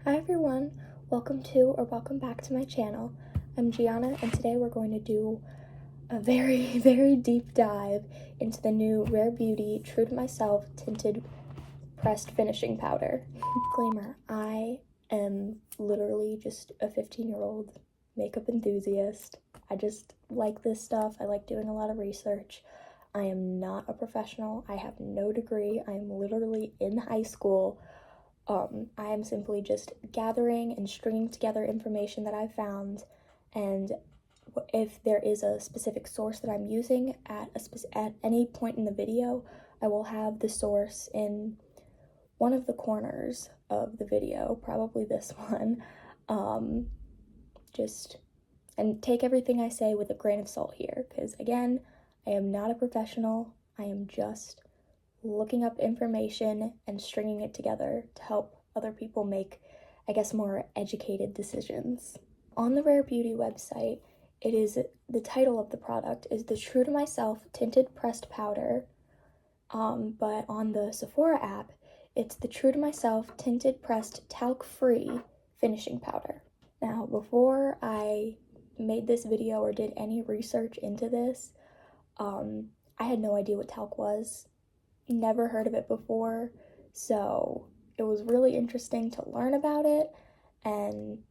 Hi everyone, welcome back to my channel. I'm Gianna and today we're going to do a very deep dive into the new Rare Beauty True to Myself Tinted Pressed Finishing Powder. Disclaimer, I am literally just a 15-year-old makeup enthusiast. I just like this stuff. I like doing a lot of research. I am not a professional. I have no degree. I am literally in high school. I am simply just gathering and stringing together information that I've found, and if there is a specific source that I'm using at any point in the video, I will have the source in one of the corners of the video, probably this one. And take everything I say with a grain of salt here, because again, I am not a professional. I am just looking up information and stringing it together to help other people make, I guess, more educated decisions. On the Rare Beauty website, the title of the product is the True to Myself Tinted Pressed Powder, but on the Sephora app, it's the True to Myself Tinted Pressed Talc-Free Finishing Powder. Now, before I made this video or did any research into this, I had no idea what talc was. Never heard of it before, so it was really interesting to learn about it, and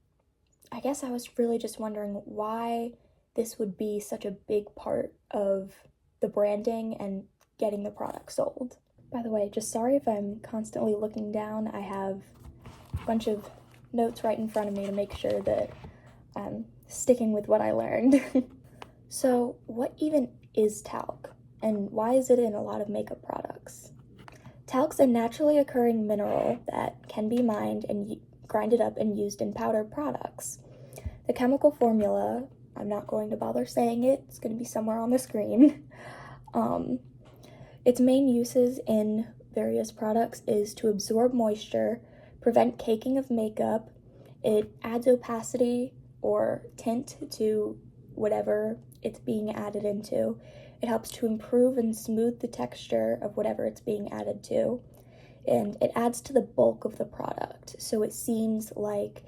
I guess I was really just wondering why this would be such a big part of the branding and getting the product sold. By the way, just sorry if I'm constantly looking down. I have a bunch of notes right in front of me to make sure that I'm sticking with what I learned. So, what even is talc? And why is it in a lot of makeup products? Talc's a naturally occurring mineral that can be mined and grinded up and used in powder products. The chemical formula, I'm not going to bother saying it, it's going to be somewhere on the screen. Its main uses in various products is to absorb moisture, prevent caking of makeup, it adds opacity or tint to whatever it's being added into. It helps to improve and smooth the texture of whatever it's being added to, and it adds to the bulk of the product, so it seems like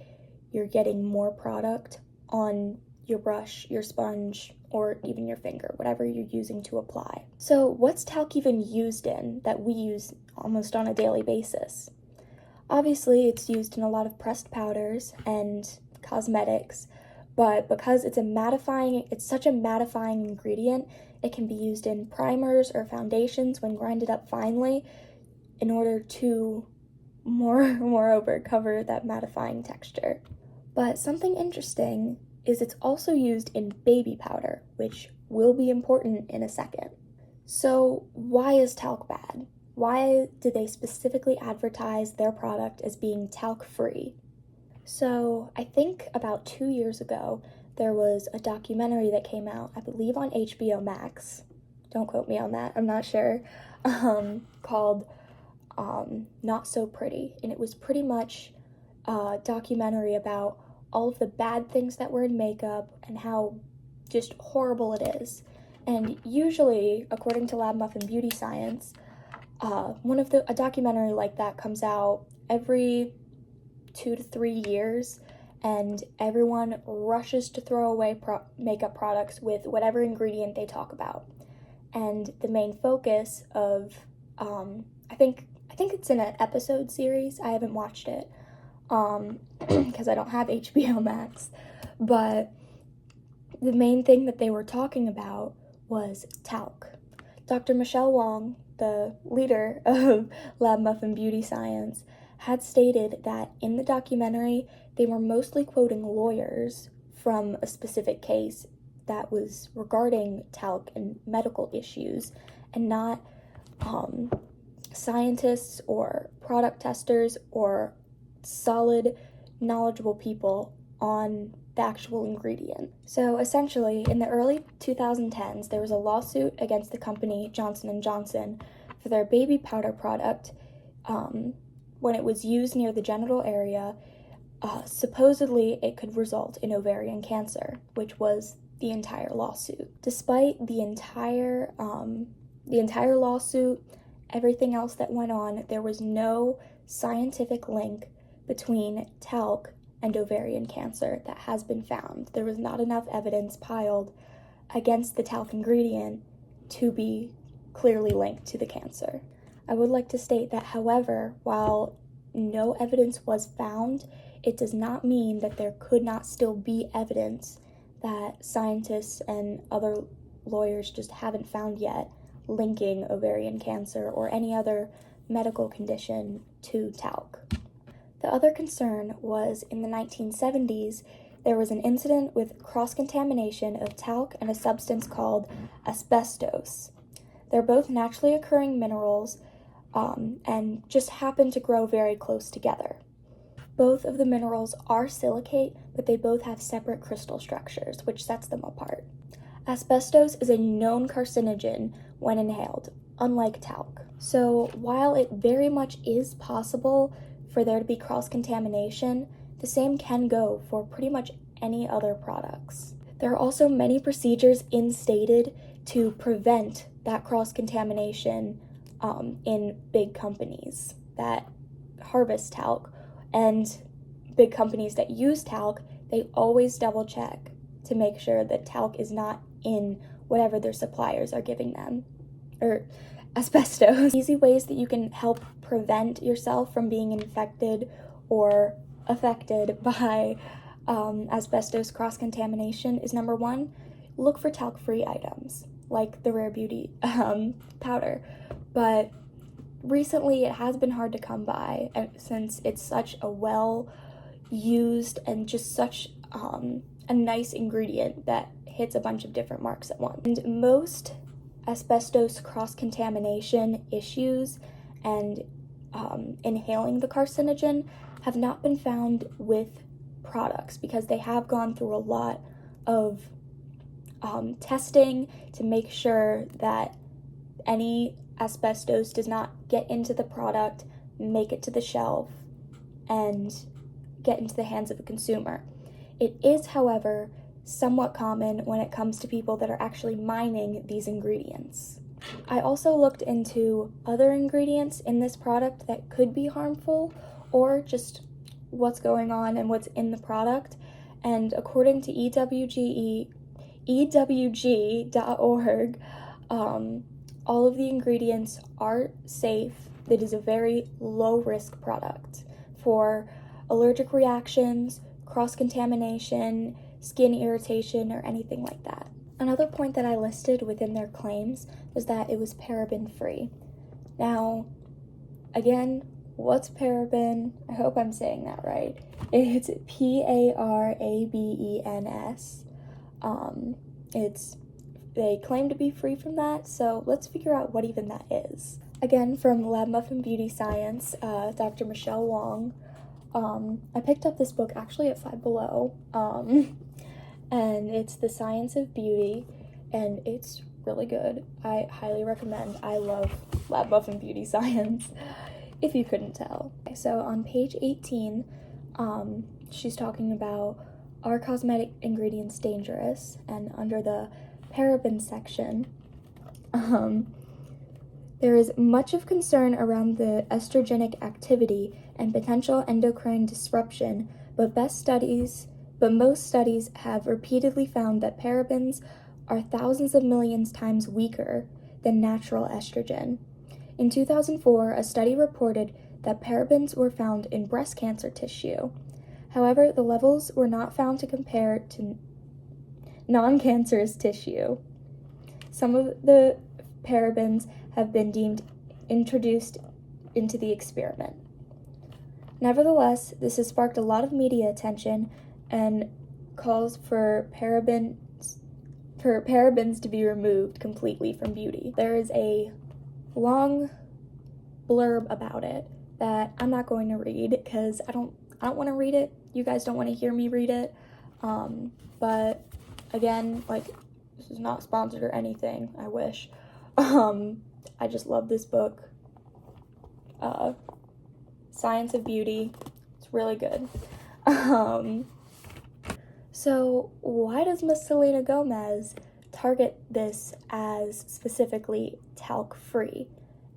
you're getting more product on your brush, your sponge, or even your finger, whatever you're using to apply. So what's talc even used in that we use almost on a daily basis? Obviously, it's used in a lot of pressed powders and cosmetics, but because it's such a mattifying ingredient, it can be used in primers or foundations when grinded up finely in order to moreover cover that mattifying texture. But something interesting is it's also used in baby powder, which will be important in a second. So why is talc bad? Why do they specifically advertise their product as being talc-free? So I think about 2 years ago, there was a documentary that came out, I believe on HBO Max, don't quote me on that, I'm not sure, called Not So Pretty, and it was pretty much a documentary about all of the bad things that were in makeup and how just horrible it is. And usually, according to Lab Muffin Beauty Science, a documentary like that comes out every 2 to 3 years, and everyone rushes to throw away makeup products with whatever ingredient they talk about. And the main focus of, I think it's in an episode series. I haven't watched it because I don't have HBO Max, but the main thing that they were talking about was talc. Dr. Michelle Wong, the leader of Lab Muffin Beauty Science, had stated that in the documentary, they were mostly quoting lawyers from a specific case that was regarding talc and medical issues, and not scientists or product testers or solid, knowledgeable people on the actual ingredient. So essentially, in the early 2010s, there was a lawsuit against the company Johnson & Johnson for their baby powder product. When it was used near the genital area, supposedly it could result in ovarian cancer, which was the entire lawsuit. Despite the entire lawsuit, everything else that went on, there was no scientific link between talc and ovarian cancer that has been found. There was not enough evidence piled against the talc ingredient to be clearly linked to the cancer. I would like to state that, however, while no evidence was found, it does not mean that there could not still be evidence that scientists and other lawyers just haven't found yet linking ovarian cancer or any other medical condition to talc. The other concern was in the 1970s, there was an incident with cross-contamination of talc and a substance called asbestos. They're both naturally occurring minerals and just happen to grow very close together. Both of the minerals are silicate, but they both have separate crystal structures, which sets them apart. Asbestos is a known carcinogen when inhaled, unlike talc. So while it very much is possible for there to be cross-contamination, the same can go for pretty much any other products. There are also many procedures instated to prevent that cross-contamination in big companies that harvest talc, and big companies that use talc, they always double check to make sure that talc is not in whatever their suppliers are giving them, or asbestos. Easy ways that you can help prevent yourself from being infected or affected by asbestos cross-contamination is, number one, look for talc-free items, like the Rare Beauty powder. But recently it has been hard to come by since it's such a well-used and just such a nice ingredient that hits a bunch of different marks at once. And most asbestos cross-contamination issues and inhaling the carcinogen have not been found with products because they have gone through a lot of testing to make sure that any asbestos does not get into the product, make it to the shelf, and get into the hands of the consumer. It is, however, somewhat common when it comes to people that are actually mining these ingredients. I also looked into other ingredients in this product that could be harmful, or just what's going on and what's in the product, and according to EWG.org, all of the ingredients are safe. It is a very low-risk product for allergic reactions, cross-contamination, skin irritation, or anything like that. Another point that I listed within their claims was that it was paraben-free. Now, again, what's paraben? I hope I'm saying that right. It's P-A-R-A-B-E-N-S. They claim to be free from that, so let's figure out what even that is. Again, from Lab Muffin Beauty Science, Dr. Michelle Wong. I picked up this book actually at Five Below, and it's The Science of Beauty, and it's really good. I highly recommend. I love Lab Muffin Beauty Science, if you couldn't tell. So on page 18, she's talking about, are cosmetic ingredients dangerous? And under the paraben section, there is much of concern around the estrogenic activity and potential endocrine disruption, but most studies have repeatedly found that parabens are thousands of millions times weaker than natural estrogen. In 2004, a study reported that parabens were found in breast cancer tissue. However, the levels were not found to compare to non-cancerous tissue. Some of the parabens have been deemed introduced into the experiment. Nevertheless, this has sparked a lot of media attention and calls for parabens to be removed completely from beauty. There is a long blurb about it that I'm not going to read because I don't want to read it. You guys don't want to hear me read it. But again, like, this is not sponsored or anything. I wish. I just love this book. Science of Beauty. It's really good. So why does Miss Selena Gomez target this as specifically talc-free?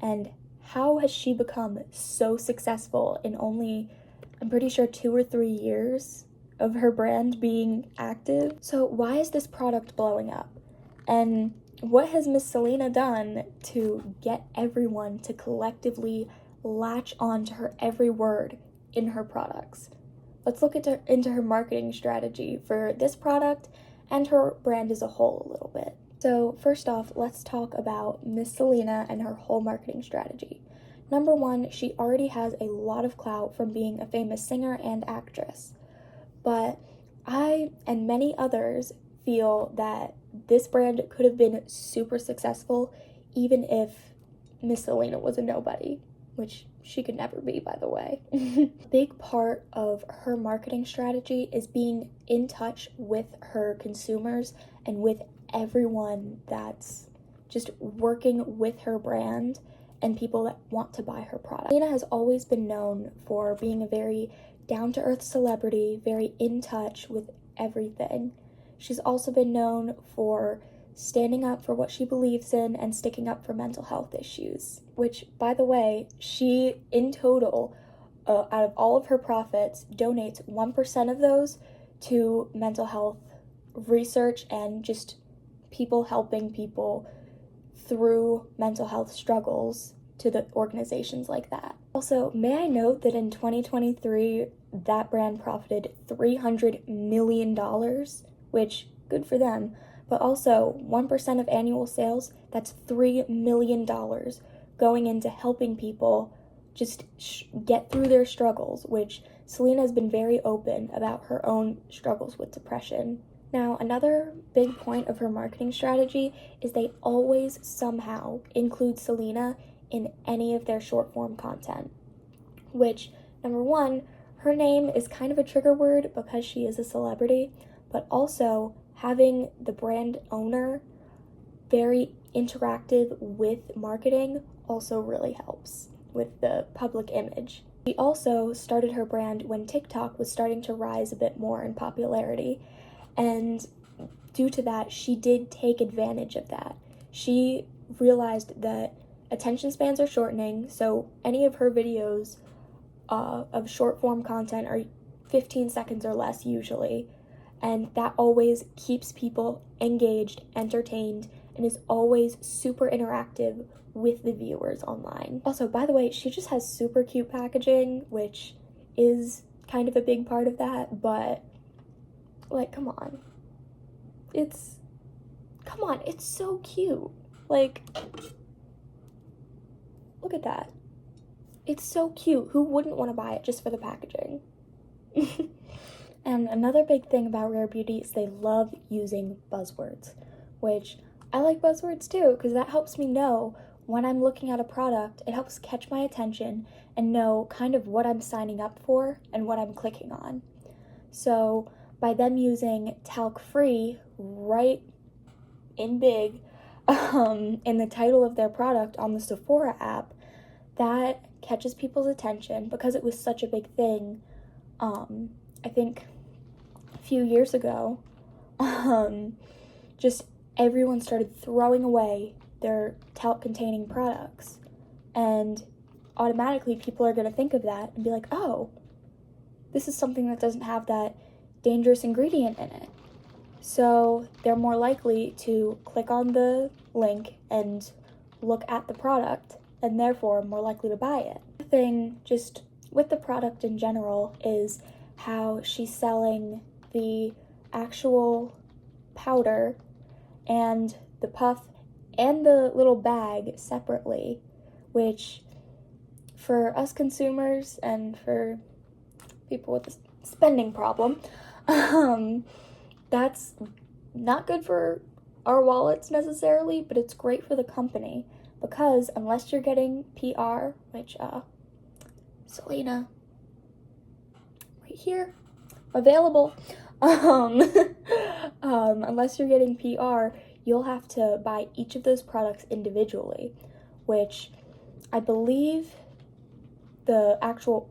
And how has she become so successful in only I'm pretty sure 2 or 3 years of her brand being active. So why is this product blowing up? And what has Miss Selena done to get everyone to collectively latch on to her every word in her products? Let's look into her marketing strategy for this product and her brand as a whole a little bit. So first off, let's talk about Miss Selena and her whole marketing strategy. Number one, she already has a lot of clout from being a famous singer and actress. But I and many others feel that this brand could have been super successful even if Miss Selena was a nobody, which she could never be, by the way. Big part of her marketing strategy is being in touch with her consumers and with everyone that's just working with her brand and people that want to buy her product. Selena has always been known for being a very down-to-earth celebrity, very in touch with everything. She's also been known for standing up for what she believes in and sticking up for mental health issues, which, by the way, she, in total, out of all of her profits, donates 1% of those to mental health research and just people helping people through mental health struggles to the organizations like that. Also, may I note that in 2023, that brand profited $300 million, which, good for them, but also 1% of annual sales, that's $3 million going into helping people just get through their struggles, which Selena has been very open about her own struggles with depression. Now, another big point of her marketing strategy is they always somehow include Selena in any of their short form content, which, number one, her name is kind of a trigger word because she is a celebrity, but also having the brand owner very interactive with marketing also really helps with the public image. She also started her brand when TikTok was starting to rise a bit more in popularity, and due to that, she did take advantage of that. She realized that attention spans are shortening, so any of her videos of short form content are 15 seconds or less usually, and that always keeps people engaged, entertained, and is always super interactive with the viewers online. Also, by the way, she just has super cute packaging, which is kind of a big part of that, but like, come on, it's so cute. Like, look at that. It's so cute. Who wouldn't want to buy it just for the packaging? And another big thing about Rare Beauty is they love using buzzwords, which I like buzzwords too, because that helps me know when I'm looking at a product, it helps catch my attention and know kind of what I'm signing up for and what I'm clicking on. So by them using talc free right in big in the title of their product on the Sephora app, that catches people's attention because it was such a big thing. I think a few years ago, just everyone started throwing away their talc containing products, and automatically people are going to think of that and be like, oh, this is something that doesn't have that dangerous ingredient in it. So they're more likely to click on the link and look at the product, and therefore more likely to buy it. The thing just with the product in general is how she's selling the actual powder and the puff and the little bag separately, which for us consumers and for people with a spending problem, that's not good for our wallets necessarily, but it's great for the company, because unless you're getting PR, which Selena right here available, unless you're getting PR, you'll have to buy each of those products individually, which I believe the actual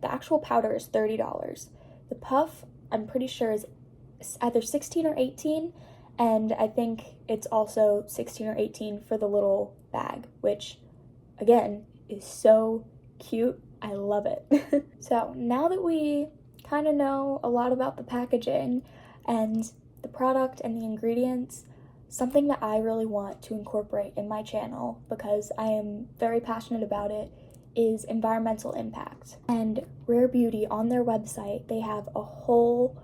powder is $30. The puff, I'm pretty sure, is either $16 or $18, and I think it's also $16 or $18 for the little bag, which again is so cute. I love it. So now that we kind of know a lot about the packaging and the product and the ingredients, something that I really want to incorporate in my channel because I am very passionate about it is environmental impact. And Rare Beauty, on their website, they have a whole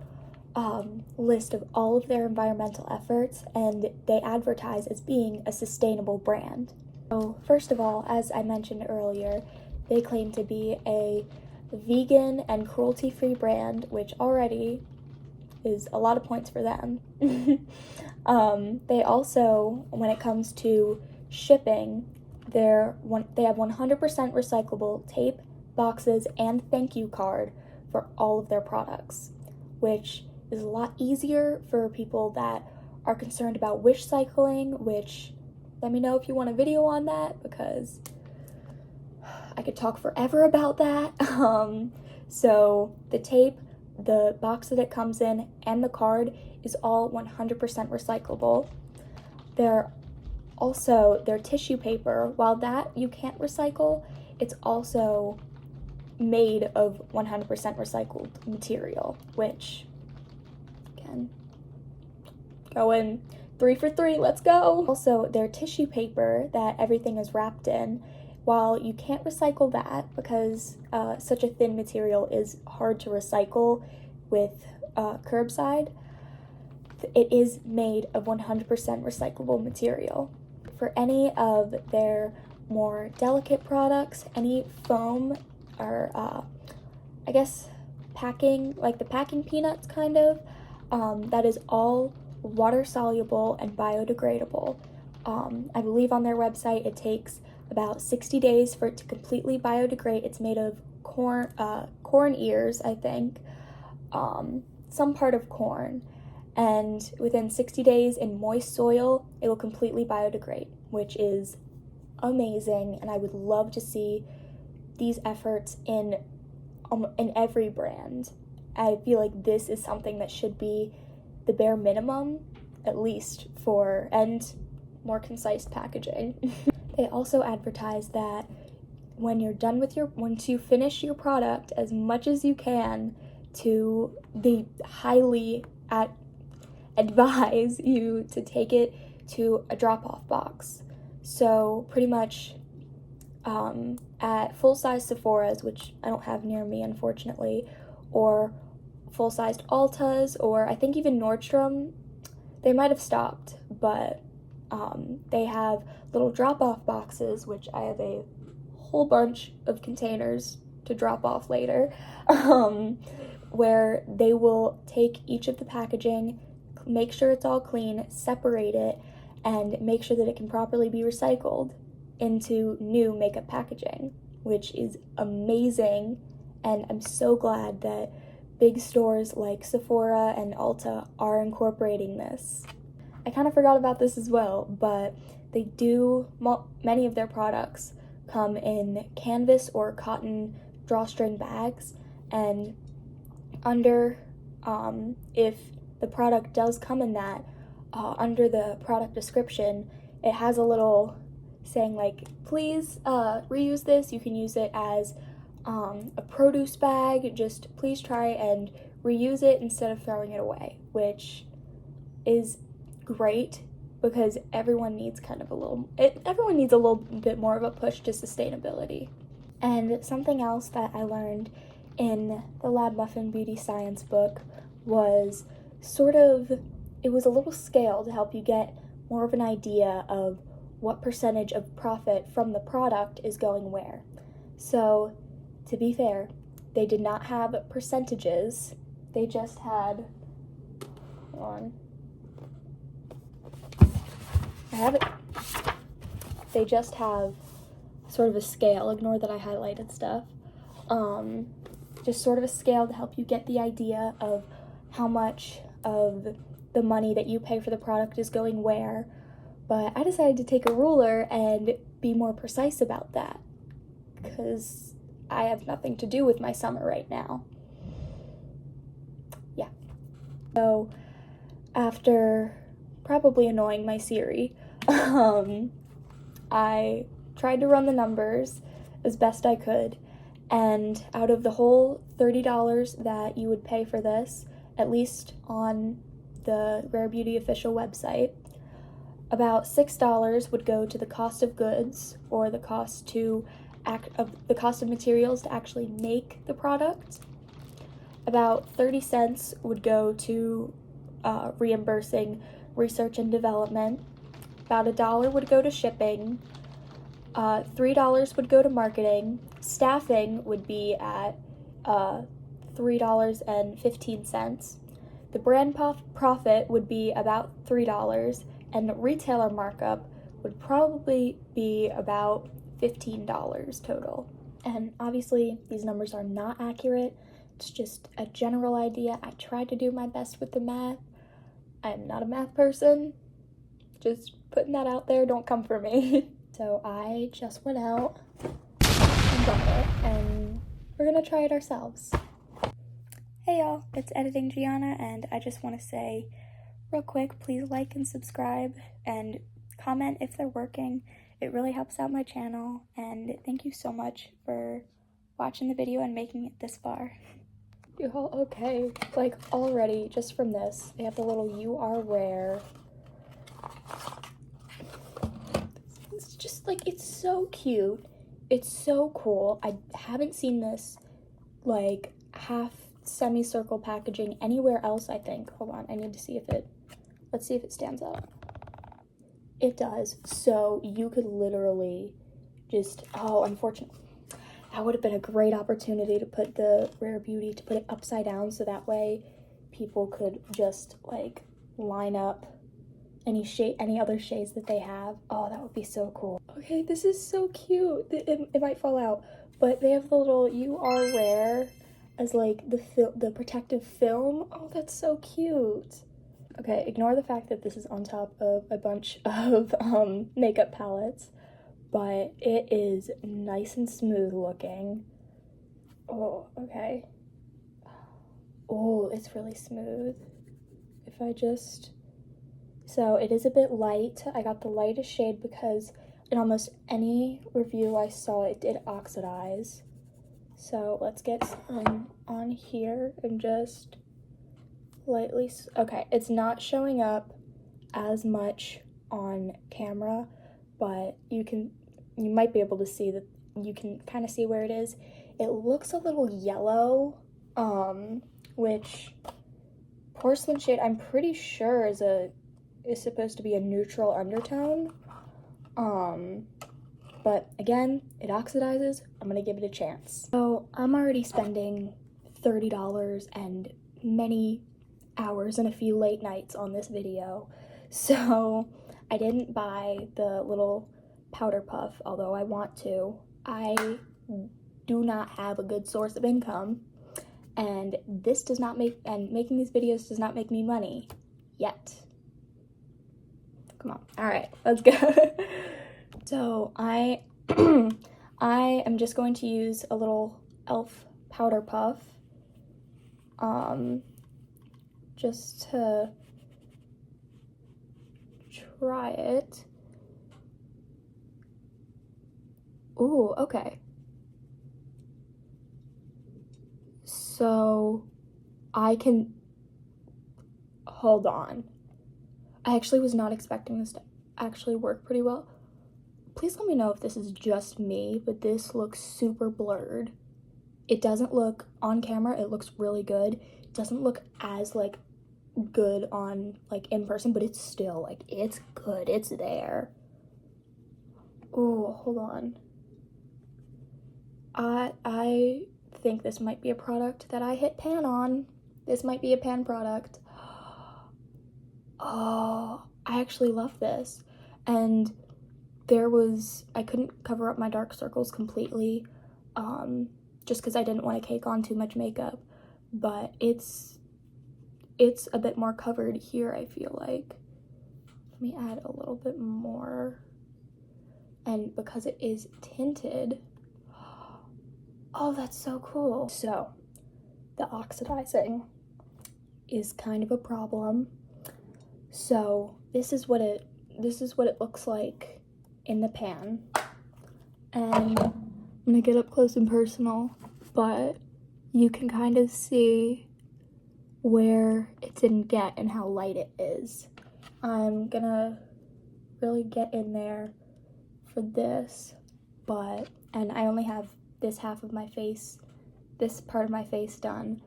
list of all of their environmental efforts, and they advertise as being a sustainable brand. So first of all, as I mentioned earlier, they claim to be a vegan and cruelty-free brand, which already is a lot of points for them. They also, when it comes to shipping, they have 100% recyclable tape, boxes, and thank you card for all of their products, which is a lot easier for people that are concerned about wish cycling, which, let me know if you want a video on that, because I could talk forever about that. So the tape, the box that it comes in, and the card is all 100% recyclable. Their tissue paper, while that you can't recycle, it's also made of 100% recycled material, which can go in 3 for 3, let's go! Also, their tissue paper that everything is wrapped in, while you can't recycle that because such a thin material is hard to recycle with curbside, it is made of 100% recyclable material. For any of their more delicate products, any foam or I guess packing, like the packing peanuts kind of, that is all water soluble and biodegradable. I believe on their website it takes about 60 days for it to completely biodegrade. It's made of corn ears, I think, some part of corn, and within 60 days in moist soil it will completely biodegrade, which is amazing, and I would love to see these efforts in every brand. I feel like this is something that should be the bare minimum, at least, for, and more concise packaging. They also advertise that when you're done with once you finish your product, as much as you can, they highly advise you to take it to a drop-off box. So pretty much at full-size Sephora's, which I don't have near me unfortunately, or full-sized Ulta's, or I think even Nordstrom, they might have stopped, but they have little drop-off boxes, which I have a whole bunch of containers to drop off later, where they will take each of the packaging, make sure it's all clean, separate it, and make sure that it can properly be recycled into new makeup packaging, which is amazing, and I'm so glad that big stores like Sephora and Ulta are incorporating this. I kind of forgot about this as well, but they do, many of their products come in canvas or cotton drawstring bags, and under, if the product does come in that, under the product description, it has a little saying like, please reuse this. You can use it as a produce bag. Just please try and reuse it instead of throwing it away, which is great because everyone needs everyone needs a little bit more of a push to sustainability. And something else that I learned in the Lab Muffin Beauty Science book was it was a little scale to help you get more of an idea of what percentage of profit from the product is going where. So, to be fair, they did not have percentages, they just had, hold on, I have it, they just have sort of a scale, ignore that I highlighted stuff, just sort of a scale to help you get the idea of how much of the money that you pay for the product is going where, but I decided to take a ruler and be more precise about that, because I have nothing to do with my summer right now. Yeah. So, after probably annoying my Siri, I tried to run the numbers as best I could, And out of the whole $30 that you would pay for this, at least on the Rare Beauty official website, about $6 would go to the cost of goods, or the cost of materials to actually make the product. About 30 cents would go to reimbursing research and development. About $1 would go to shipping. $3 would go to marketing. Staffing would be at $3.15. The brand profit would be about $3, and the retailer markup would probably be about $15 total. And obviously, these numbers are not accurate. It's just a general idea. I tried to do my best with the math. I am not a math person. Just putting that out there, don't come for me. So I just went out and bought it, and we're gonna try it ourselves. Hey y'all, it's Editing Gianna, and I just want to say real quick, please like and subscribe and comment if they're working. It really helps out my channel, and thank you so much for watching the video and making it this far. Y'all, okay, like already, just from this, they have the little "You Are Rare." It's just like, it's so cute. It's so cool. I haven't seen this like half semicircle packaging anywhere else, I think. Hold on, I need to see if let's see if it stands up. It does. So you could literally just, oh, unfortunately, that would have been a great opportunity to put the Rare Beauty, to put it upside down, so that way people could just like line up any other shades that they have. Oh, that would be so cool. Okay, this is so cute. It might fall out, but they have the little "You Are Rare" as like the protective film. Oh, that's so cute. Okay, ignore the fact that this is on top of a bunch of makeup palettes, but it is nice and smooth looking. Oh, okay. Oh, it's really smooth. If I just... So it is a bit light. I got the lightest shade because in almost any review I saw, it did oxidize. So let's get some on here and just lightly... Okay, it's not showing up as much on camera, but you might be able to see that. You can kind of see where it is. It looks a little yellow, which porcelain shade, I'm pretty sure is supposed to be a neutral undertone. But again, it oxidizes. I'm gonna give it a chance. So I'm already spending $30 and many hours and a few late nights on this video. So I didn't buy the little powder puff, although I want to. I do not have a good source of income, and making these videos does not make me money yet. Come on. All right, let's go. So I am just going to use a little e.l.f. powder puff, just to try it. Ooh, okay. So I can, hold on. I actually was not expecting this to actually work pretty well. Please let me know if this is just me, but this looks super blurred. It doesn't look, on camera, it looks really good. It doesn't look as like good on like in person, but it's still like, it's good, it's there. Oh, hold on. I think this might be a product that I hit pan on. This might be a pan product. Oh, I actually love this. And I couldn't cover up my dark circles completely, just because I didn't want to cake on too much makeup, but it's a bit more covered here, I feel like. Let me add a little bit more. And because it is tinted, oh, that's so cool. So the oxidizing is kind of a problem. So this is what it looks like in the pan. And gonna get up close and personal, but you can kind of see where it didn't get and how light it is. I'm gonna really get in there for this, and I only have this half of my face, this part of my face done,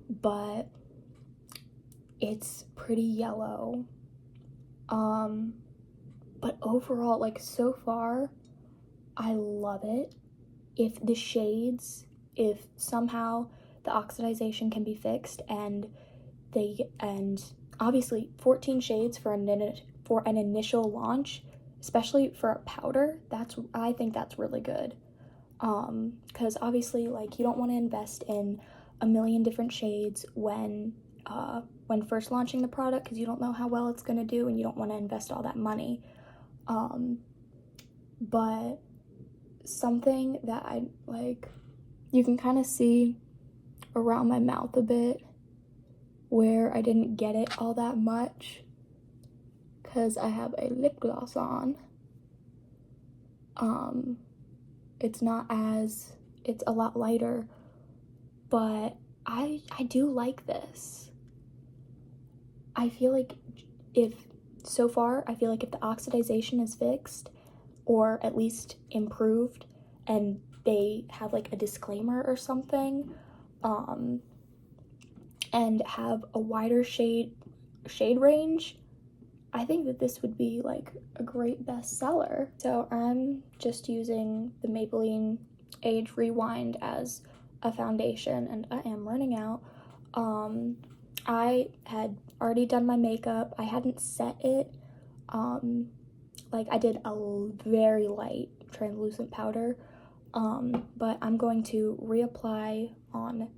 but it's pretty yellow. But overall, like, so far, I love it. If the shades, if somehow the oxidization can be fixed, and obviously 14 shades for an initial launch, especially for a powder, I think that's really good. Because obviously, like, you don't want to invest in a million different shades when first launching the product, because you don't know how well it's gonna do and you don't want to invest all that money. But something that I like, you can kind of see around my mouth a bit where I didn't get it all that much because I have a lip gloss on. It's a lot lighter, but I do like this. I feel like if the oxidization is fixed, or at least improved, and they have like a disclaimer or something, and have a wider shade range, I think that this would be like a great bestseller. So I'm just using the Mabaline Age Rewind as a foundation, and I am running out. I had already done my makeup. I hadn't set it. Like, I did a very light translucent powder, but I'm going to reapply on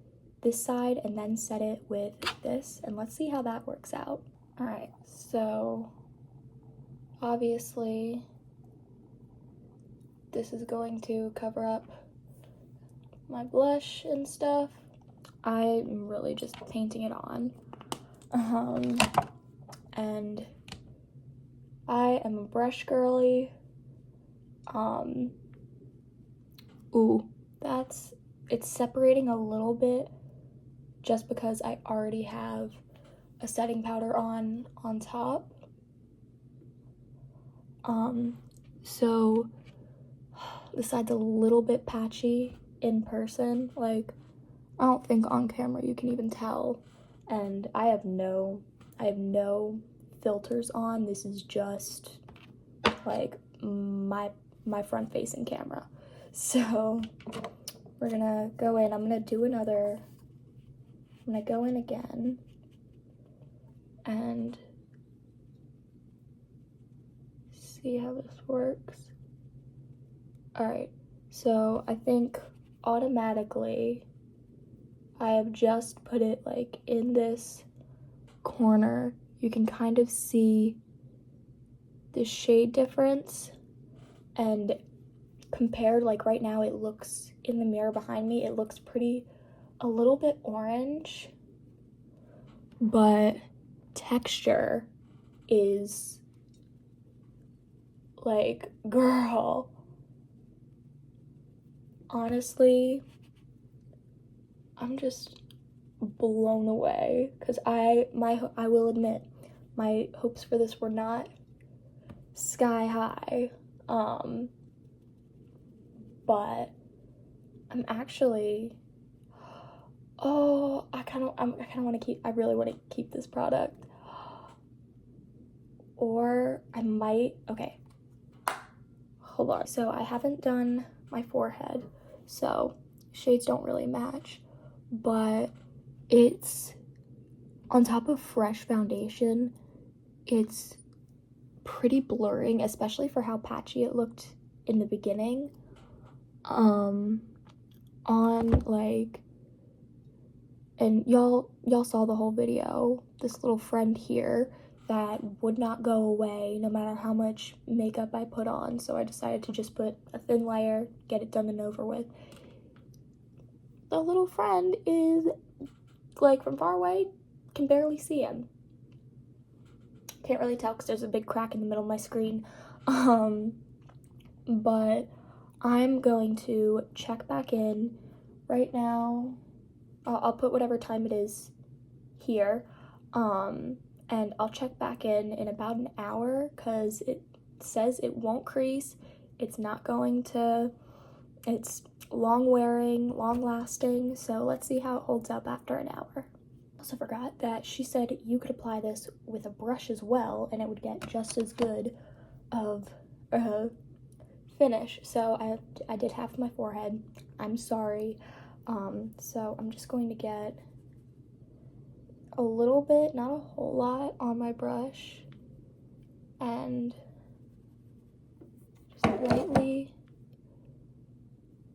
this side and then set it with this, and let's see how that works out. All right, so obviously this is going to cover up my blush and stuff. I'm really just painting it on. And I am a brush girly. It's separating a little bit just because I already have a setting powder on top. So the side's a little bit patchy in person. Like, I don't think on camera you can even tell. And I have no filters on. This is just like my front facing camera. So we're gonna go in. I'm gonna go in again and see how this works. All right, so I think automatically I have just put it like in this corner. You can kind of see the shade difference, and compared, like right now, it looks in the mirror behind me, it looks a little bit orange, but texture is like, girl, honestly, I'm just blown away, because I will admit, my hopes for this were not sky high, but I'm actually, I really want to keep this product, or I might, okay, hold on. So I haven't done my forehead, so shades don't really match, but it's on top of fresh foundation. It's pretty blurring, especially for how patchy it looked in the beginning. And y'all saw the whole video, this little friend here that would not go away no matter how much makeup I put on, so I decided to just put a thin layer, get it done and over with. The little friend is, like, from far away, can barely see him. Can't really tell because there's a big crack in the middle of my screen. But I'm going to check back in right now. I'll put whatever time it is here, and I'll check back in about an hour because it says it won't crease. It's not going to, it's long wearing, long lasting, so let's see how it holds up after an hour. Also forgot that she said you could apply this with a brush as well and it would get just as good of a finish. So I did half my forehead. I'm sorry. So I'm just going to get a little bit, not a whole lot, on my brush and just lightly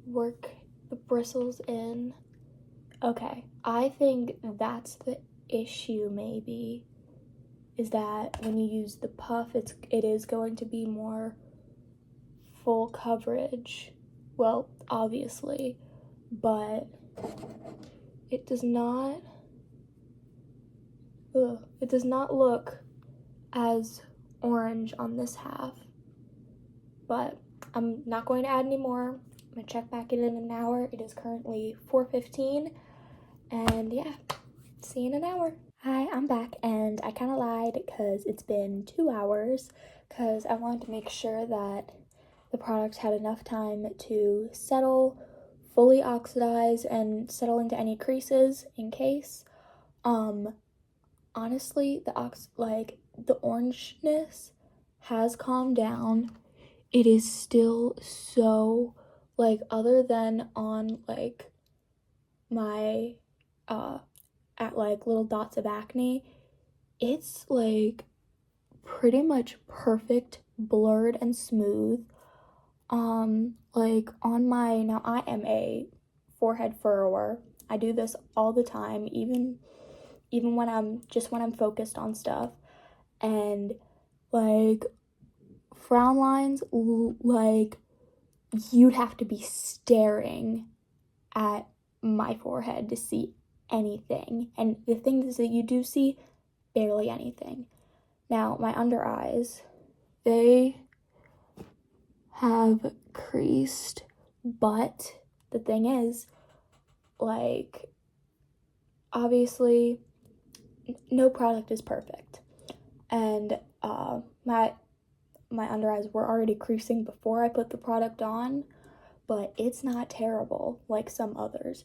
work the bristles in. Okay, I think that's the issue maybe, is that when you use the puff, it is going to be more full coverage. Well, obviously, but it does not look as orange on this half. But I'm not going to add any more. I'm gonna check back in an hour. It is currently 4:15, and yeah, see you in an hour. Hi, I'm back, and I kind of lied because it's been 2 hours because I wanted to make sure that the product had enough time to settle, fully oxidize, and settle into any creases in case. Honestly, the orangeness has calmed down. It is still so, like, other than on, like, my, at, like, little dots of acne, it's, like, pretty much perfect, blurred, and smooth. Like, on my, now I am a forehead furrower. I do this all the time, even when I'm focused on stuff. And, like, frown lines, like, you'd have to be staring at my forehead to see anything. And the thing is that you do see barely anything. Now, my under eyes, they have creased, but the thing is, like, obviously, no product is perfect. And my under eyes were already creasing before I put the product on, but it's not terrible like some others.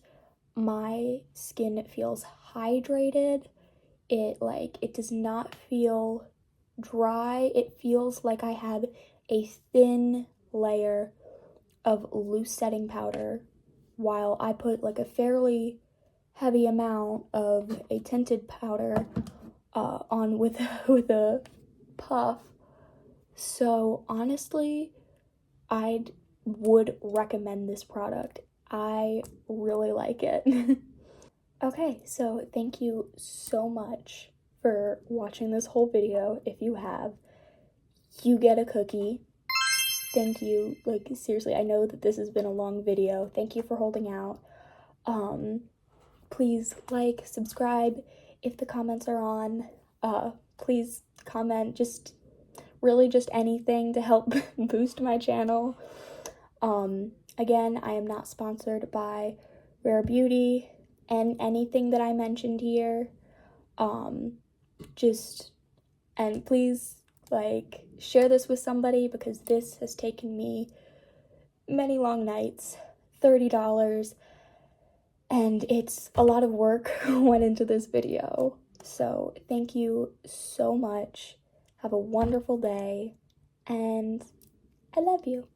My skin feels hydrated. It does not feel dry. It feels like I have a thin layer of loose setting powder while I put like a fairly heavy amount of a tinted powder on with a puff. So honestly, I would recommend this product. I really like it. Okay, so thank you so much for watching this whole video. If you have, you get a cookie. Thank you. Like, seriously, I know that this has been a long video. Thank you for holding out. Please like, subscribe. If the comments are on, please comment, just anything to help boost my channel. Again, I am not sponsored by Rare Beauty and anything that I mentioned here. And please, like, share this with somebody because this has taken me many long nights, $30, and it's a lot of work went into this video. So thank you so much. Have a wonderful day, and I love you.